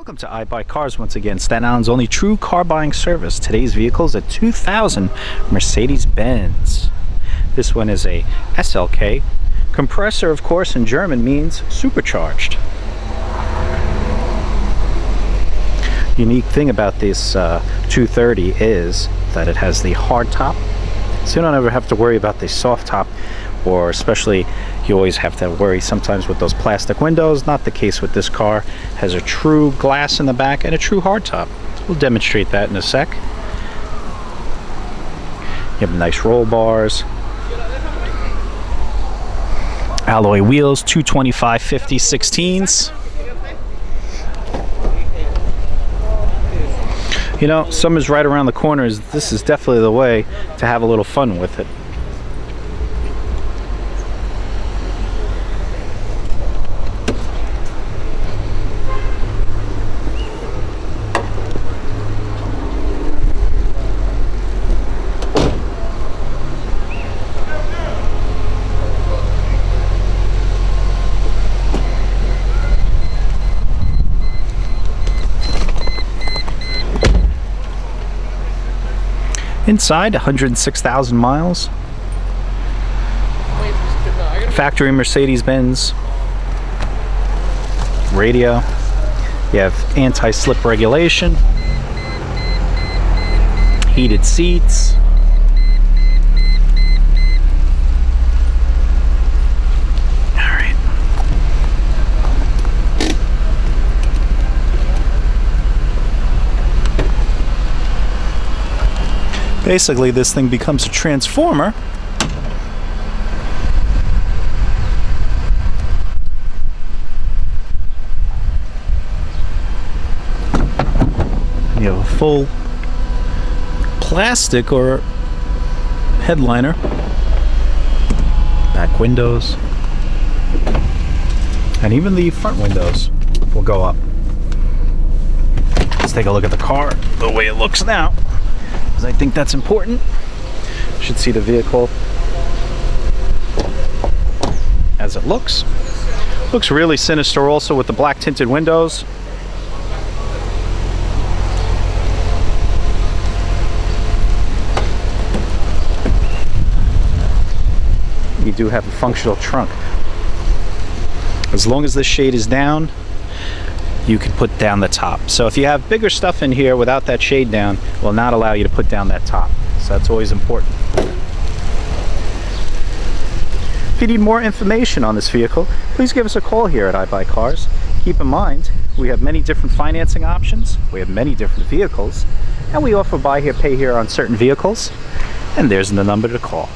Welcome to iBuyCars once again, Staten Island's only true car buying service. Today's vehicle is a 2000 Mercedes-Benz. This one is a SLK. Compressor, of course, in German means supercharged. Unique thing about this 230 is that it has the hard top, so you don't ever have to worry about the soft top, or especially you always have to worry sometimes with those plastic windows. Not the case with this car. It has a true glass in the back and a true hardtop. We'll demonstrate that in a sec. You have nice roll bars, alloy wheels, 225/50 16s. You know, summer's right around the corners. This is definitely the way to have a little fun with it. Inside, 106,000 miles. Factory Mercedes-Benz radio. You have anti-slip regulation, heated seats, basically this thing becomes a transformer. You have a full plastic or headliner, back windows, and even the front windows will go up. Let's take a look at the car the way it looks now, I think that's important. You should see the vehicle as it looks. Looks really sinister also with the black tinted windows. You do have a functional trunk. As long as the shade is down, you can put down the top. So if you have bigger stuff in here without that shade down, it will not allow you to put down that top. So that's always important. If you need more information on this vehicle, please give us a call here at iBuyCars. Keep in mind, we have many different financing options, we have many different vehicles, and we offer buy here, pay here on certain vehicles, and there's the number to call.